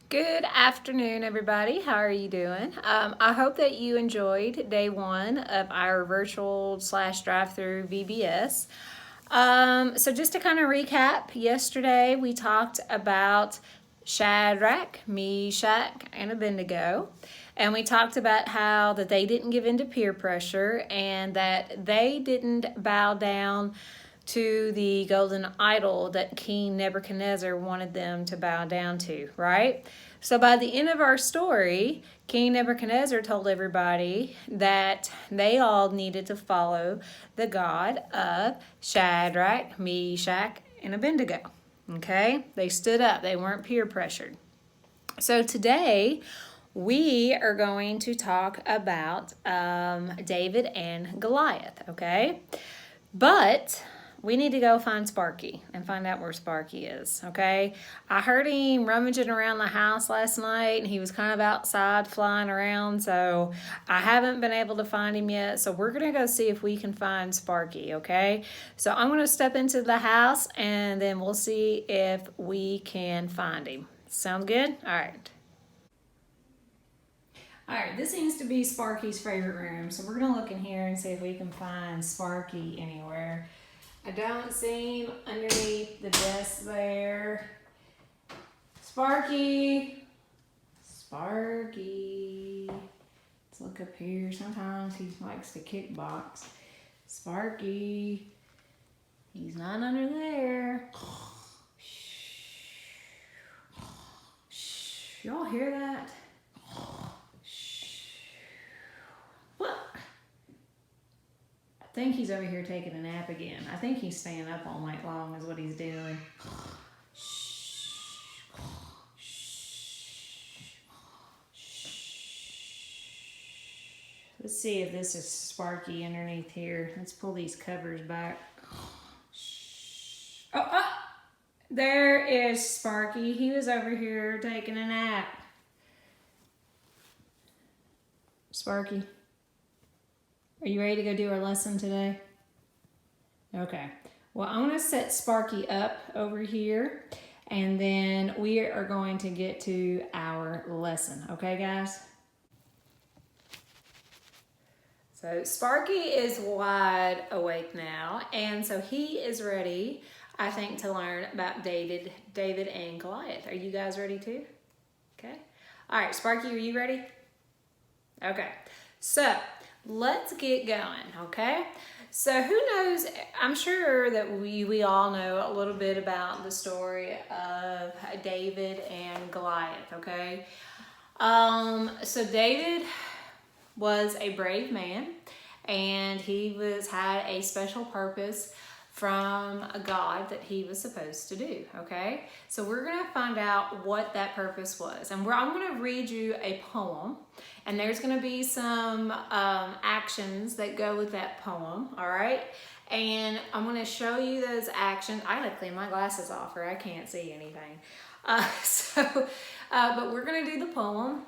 Good afternoon, everybody. How are you doing? I hope that you enjoyed day one of our virtual / drive-through VBS. So just to kind of recap, yesterday we talked about Shadrach, Meshach, and Abednego. And we talked about how that they didn't give in to peer pressure and that they didn't bow down to the golden idol that King Nebuchadnezzar wanted them to bow down to, right? So by the end of our story, King Nebuchadnezzar told everybody that they all needed to follow the God of Shadrach, Meshach, and Abednego. Okay? They stood up, they weren't peer pressured. So today, we are going to talk about David and Goliath, okay? But we need to go find Sparky and find out where Sparky is, okay? I heard him rummaging around the house last night, and he was kind of outside flying around, so I haven't been able to find him yet. So we're going to go see if we can find Sparky, okay? So I'm going to step into the house, and then we'll see if we can find him. Sound good? All right. All right, this seems to be Sparky's favorite room, so we're going to look in here and see if we can find Sparky anywhere. I don't see him underneath the desk there. Sparky. Sparky. Let's look up here. Sometimes he likes to kickbox. Sparky. He's not under there. Shh. Y'all hear that? What? I think he's over here taking a nap again. I think he's staying up all night long is what he's doing. Let's see if this is Sparky underneath here. Let's pull these covers back. Oh, there is Sparky. He was over here taking a nap. Sparky, are you ready to go do our lesson today? Okay. Well, I'm going to set Sparky up over here, and then we are going to get to our lesson. Okay, guys? So Sparky is wide awake now, and so he is ready, I think, to learn about David and Goliath. Are you guys ready too? Okay. All right, Sparky, are you ready? Okay. So let's get going, okay? So who knows, I'm sure that we all know a little bit about the story of David and Goliath, okay? So David was a brave man, and he had a special purpose from a God that he was supposed to do, okay? So we're going to find out what that purpose was. And I'm going to read you a poem, and there's going to be some actions that go with that poem, all right? And I'm going to show you those actions. I got to clean my glasses off or I can't see anything. But we're going to do the poem.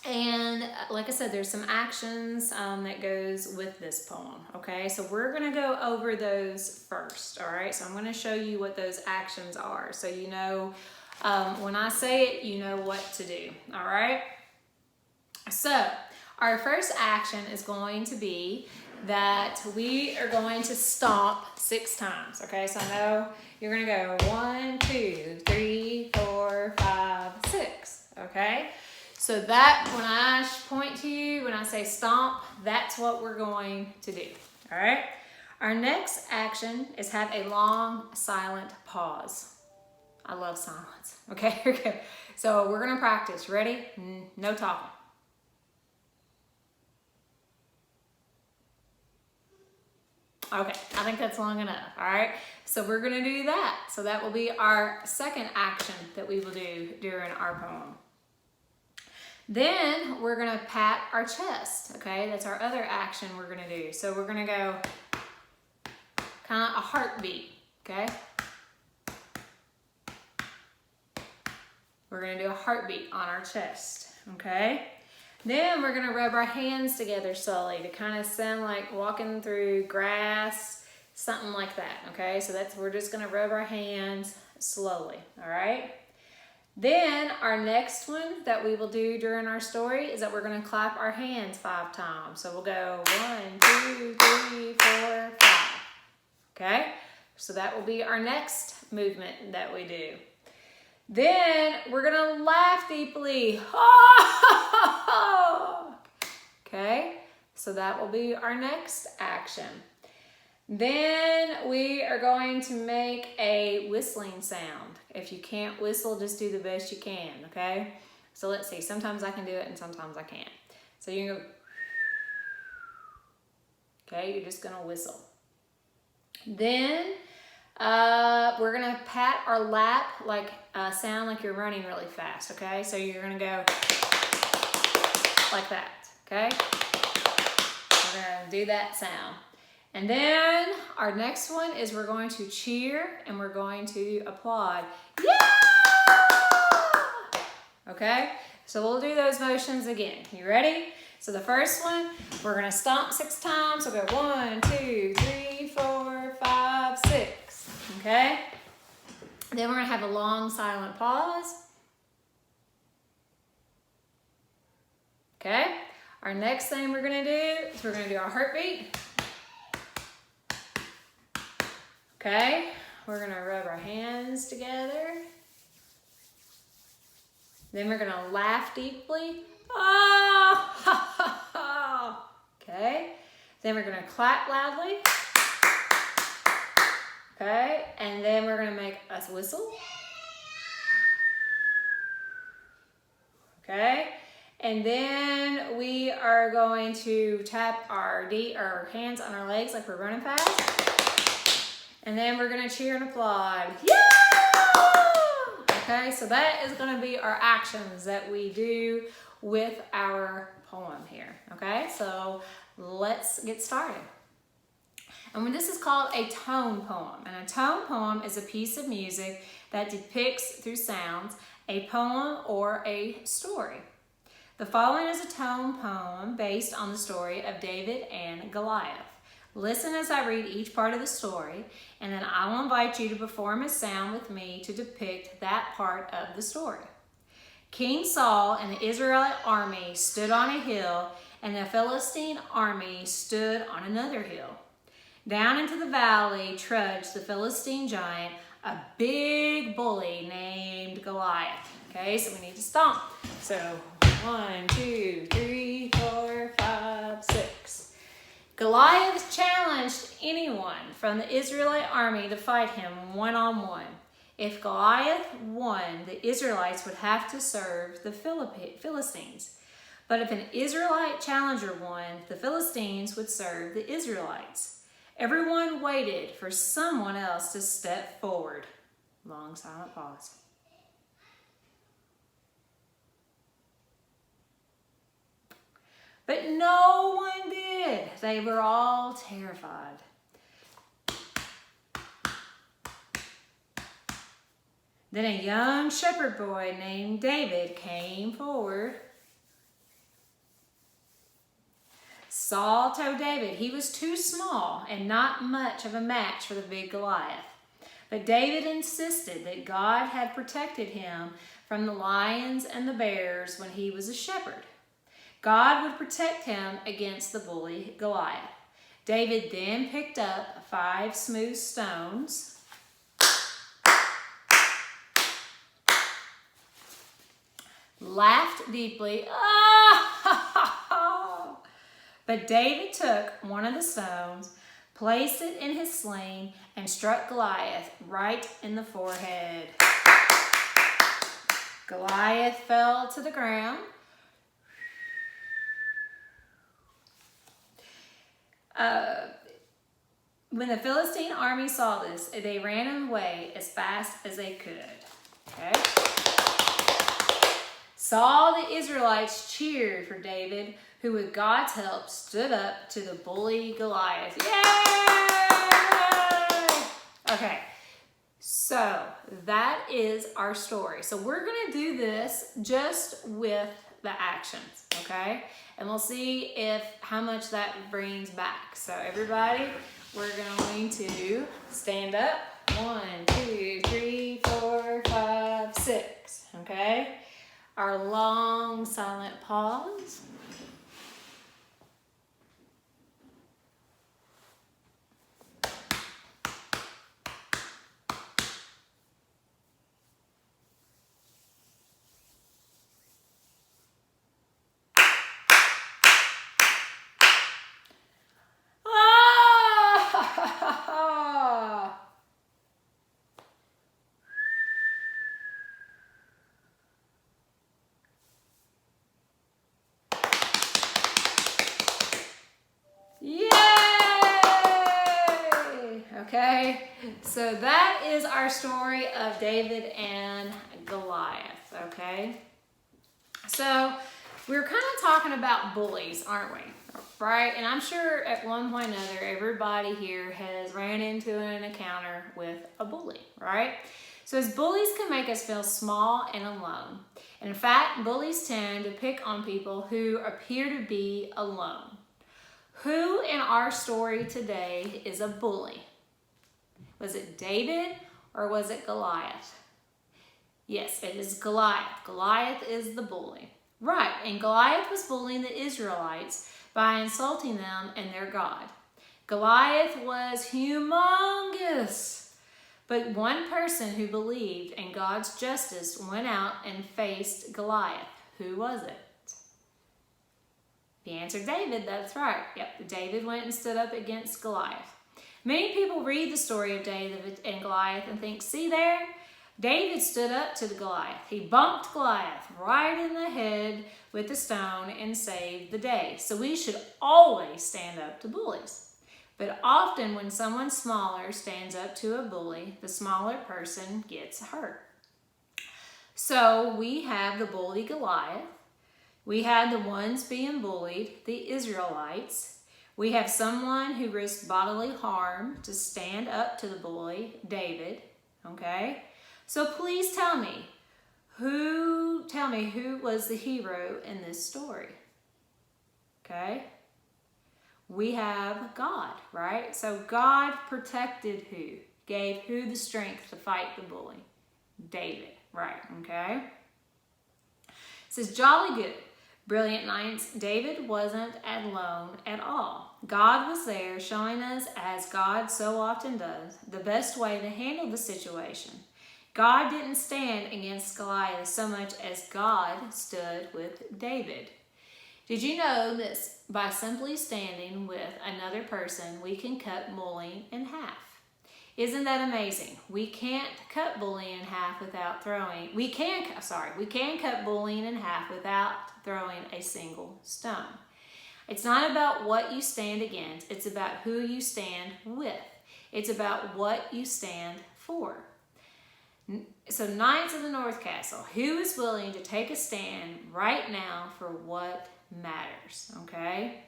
And like I said, there's some actions that goes with this poem, okay? So we're going to go over those first, all right? So I'm going to show you what those actions are. So you know, when I say it, you know what to do, all right? So our first action is going to be that we are going to stomp 6 times, okay? So I know you're going to go 1, 2, 3, 4, 5, 6, okay? So that, when I point to you, when I say stomp, that's what we're going to do, all right? Our next action is have a long, silent pause. I love silence, okay? Okay. So we're going to practice. Ready? No talking. Okay, I think that's long enough, all right? So we're going to do that. So that will be our second action that we will do during our poem. Then we're going to pat our chest, okay? That's our other action we're going to do. So we're going to go kind of a heartbeat, okay? We're going to do a heartbeat on our chest, okay? Then we're going to rub our hands together slowly to kind of sound like walking through grass, something like that, okay? So we're just going to rub our hands slowly, all right? Then our next one that we will do during our story is that we're going to clap our hands 5 times. So we'll go 1, 2, 3, 4, 5. Okay? So that will be our next movement that we do. Then we're going to laugh deeply. Okay? So that will be our next action. Then we are going to make a whistling sound. If you can't whistle, just do the best you can, okay? So let's see. Sometimes I can do it and sometimes I can't. So you're going to go, okay? You're just going to whistle. Then we're going to pat our lap, like sound like you're running really fast, okay? So you're going to go like that, okay? We're going to do that sound. And then our next one is we're going to cheer and we're going to applaud. Yeah! Okay? So we'll do those motions again. You ready? So the first one, we're going to stomp 6 times. So go 1, 2, 3, 4, 5, 6. Okay? Then we're going to have a long silent pause. Okay? Our next thing we're going to do is we're going to do our heartbeat. Okay, we're gonna rub our hands together. Then we're gonna laugh deeply. Oh! Okay, then we're gonna clap loudly. Okay, and then we're gonna make a whistle. Okay, and then we are going to tap our hands on our legs like we're running fast. And then we're going to cheer and applaud. Yeah! Okay, so that is going to be our actions that we do with our poem here. Okay, so let's get started. And when this is called a tone poem. And a tone poem is a piece of music that depicts through sounds a poem or a story. The following is a tone poem based on the story of David and Goliath. Listen as I read each part of the story, and then I will invite you to perform a sound with me to depict that part of the story. King Saul and the Israelite army stood on a hill, and the Philistine army stood on another hill. Down into the valley trudged the Philistine giant, a big bully named Goliath. Okay, so we need to stomp. So 1, 2, 3, 4, 5, 6. Goliath challenged anyone from the Israelite army to fight him one-on-one. If Goliath won, the Israelites would have to serve the Philistines. But if an Israelite challenger won, the Philistines would serve the Israelites. Everyone waited for someone else to step forward. Long silent pause. But no one did. They were all terrified. Then a young shepherd boy named David came forward. Saul told David he was too small and not much of a match for the big Goliath. But David insisted that God had protected him from the lions and the bears when he was a shepherd. God would protect him against the bully Goliath. David then picked up 5 smooth stones, laughed deeply, but David took one of the stones, placed it in his sling, and struck Goliath right in the forehead. Goliath fell to the ground. When the Philistine army saw this, they ran away as fast as they could. Okay? Saul the Israelites cheered for David, who with God's help stood up to the bully Goliath. Yay! Okay, so that is our story. So we're going to do this just with the actions, okay? And we'll see how much that brings back. So everybody, we're going to stand up. 1, 2, 3, 4, 5, 6. Okay? Our long silent pause. Yay! Okay, so that is our story of David and Goliath, okay? So we're kind of talking about bullies, aren't we? Right? And I'm sure at one point or another, everybody here has ran into an encounter with a bully, right? So as bullies can make us feel small and alone. And in fact, bullies tend to pick on people who appear to be alone. Who in our story today is a bully? Was it David or was it Goliath? Yes, it is Goliath. Goliath is the bully. Right, and Goliath was bullying the Israelites by insulting them and their God. Goliath was humongous. But one person who believed in God's justice went out and faced Goliath. Who was it? The answer, David, that's right. Yep, David went and stood up against Goliath. Many people read the story of David and Goliath and think, see there? David stood up to the Goliath. He bumped Goliath right in the head with a stone and saved the day. So we should always stand up to bullies. But often when someone smaller stands up to a bully, the smaller person gets hurt. So we have the bully Goliath. We had the ones being bullied, the Israelites. We have someone who risked bodily harm to stand up to the bully, David. Okay? So please tell me who was the hero in this story? Okay? We have God, right? So God protected who? Gave who the strength to fight the bully? David, right? Okay? It says, jolly good. Brilliant nights. David wasn't alone at all. God was there showing us, as God so often does, the best way to handle the situation. God didn't stand against Goliath so much as God stood with David. Did you know that by simply standing with another person, we can cut bullying in half? Isn't that amazing? We can't cut bullying in half without throwing. We can cut bullying in half without throwing a single stone. It's not about what you stand against. It's about who you stand with. It's about what you stand for. So Knights of the North Castle, who is willing to take a stand right now for what matters, okay?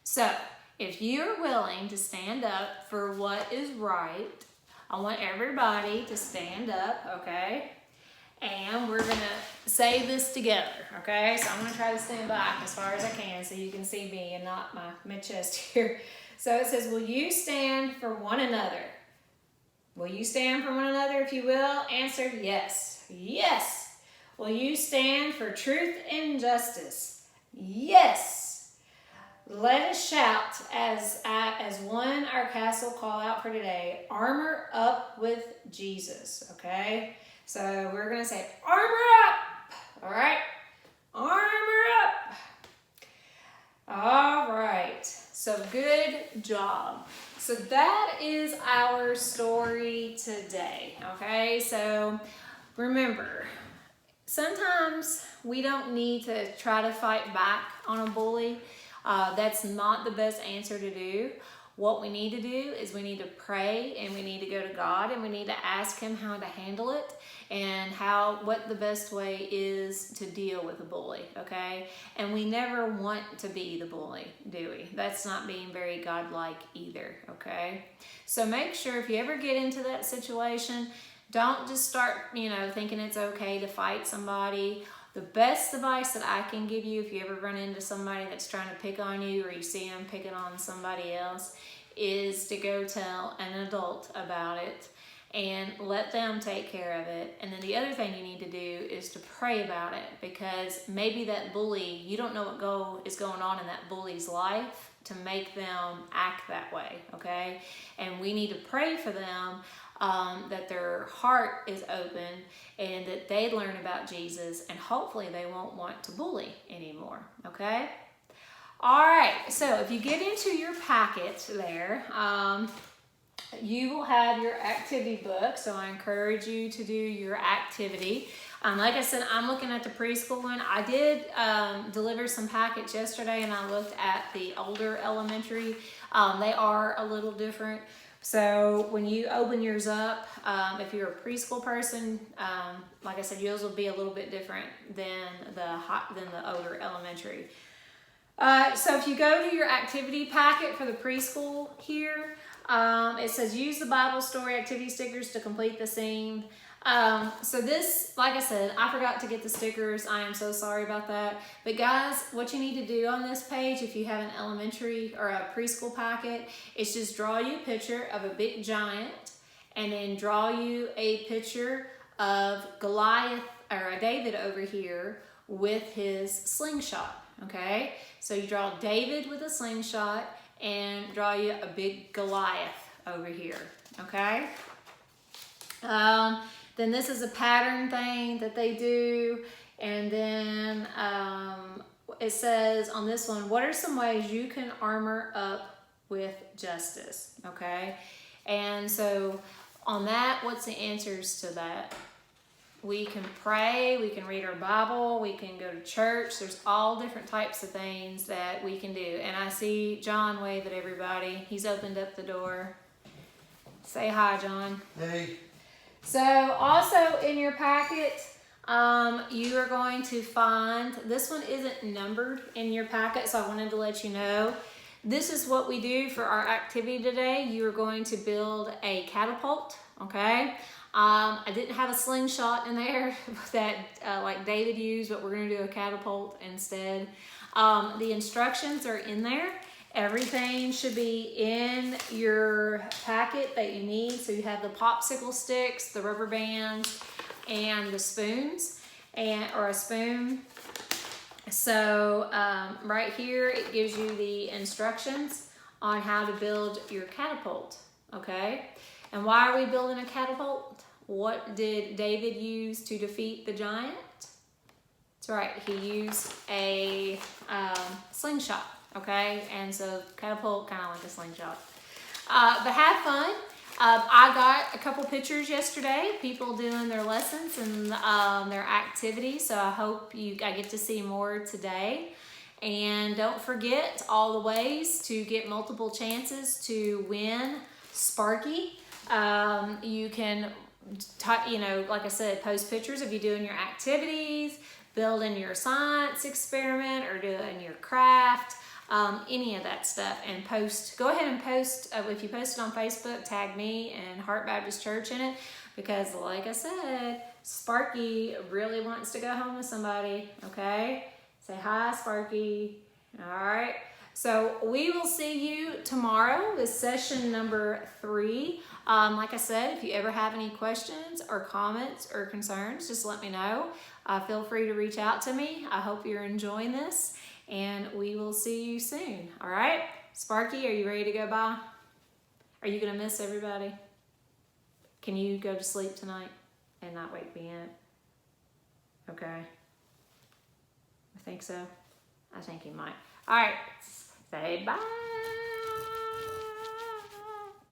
So if you're willing to stand up for what is right, I want everybody to stand up, okay? And we're going to say this together, okay? So I'm going to try to stand back as far as I can so you can see me and not my chest here. So it says, will you stand for one another? Will you stand for one another, if you will? Answer, yes. Yes. Will you stand for truth and justice? Yes. Let us shout as one our castle call out for today. Armor up with Jesus, okay? So we're going to say, armor up, all right? Armor up. All right, so good job. So that is our story today, okay? So remember, sometimes we don't need to try to fight back on a bully. That's not the best answer to do. What we need to do is we need to pray and we need to go to God and we need to ask Him how to handle it and what the best way is to deal with a bully, okay? And we never want to be the bully, do we? That's not being very godlike either, okay? So make sure if you ever get into that situation, don't just start, thinking it's okay to fight somebody. The best advice that I can give you if you ever run into somebody that's trying to pick on you or you see them picking on somebody else is to go tell an adult about it and let them take care of it. And then the other thing you need to do is to pray about it, because maybe that bully, you don't know what is going on in that bully's life to make them act that way, okay? And we need to pray for them, that their heart is open and that they learn about Jesus, and hopefully they won't want to bully anymore, okay? All right, so if you get into your packet there, you will have your activity book, so I encourage you to do your activity. Like I said, I'm looking at the preschool one. I did deliver some packets yesterday, and I looked at the older elementary. They are a little different. So when you open yours up, if you're a preschool person, like I said, yours will be a little bit different than the older elementary. So if you go to your activity packet for the preschool here, it says use the Bible story activity stickers to complete the scene. So this, like I said, I forgot to get the stickers. I am so sorry about that. But guys, what you need to do on this page, if you have an elementary or a preschool packet, is just draw you a picture of a big giant, and then draw you a picture of Goliath or David over here with his slingshot. Okay, so you draw David with a slingshot and draw you a big Goliath over here. Okay. Then this is a pattern thing that they do. And then it says on this one, what are some ways you can armor up with justice? Okay. And so on that, what's the answers to that? We can pray, we can read our Bible, we can go to church. There's all different types of things that we can do. And I see John wave at everybody. He's opened up the door. Say hi, John. Hey. So also in your packet, you are going to find, this one isn't numbered in your packet, so I wanted to let you know. This is what we do for our activity today. You are going to build a catapult, okay? I didn't have a slingshot in there that like David used, but we're going to do a catapult instead. The instructions are in there. Everything should be in your packet that you need. So you have the popsicle sticks, the rubber bands, and the spoons, or a spoon. So right here, it gives you the instructions on how to build your catapult, okay? And why are we building a catapult? What did David use to defeat the giant? That's right, he used a slingshot, okay? And so catapult, kind of like a slingshot. But have fun. I got a couple pictures yesterday, people doing their lessons and their activities, so I hope I get to see more today. And don't forget all the ways to get multiple chances to win Sparky. You can, like I said, post pictures of you doing your activities, building your science experiment, or doing your craft, any of that stuff, and post. Go ahead and post. If you post it on Facebook, tag me and Heart Baptist Church in it, because like I said, Sparky really wants to go home with somebody, okay? Say hi, Sparky. All right. So we will see you tomorrow with session number 3. Like I said, if you ever have any questions or comments or concerns, just let me know. Feel free to reach out to me. I hope you're enjoying this, and we will see you soon. All right? Sparky, are you ready to go by? Are you going to miss everybody? Can you go to sleep tonight and not wake me up? Okay. I think so. I think he might. All right. Say bye.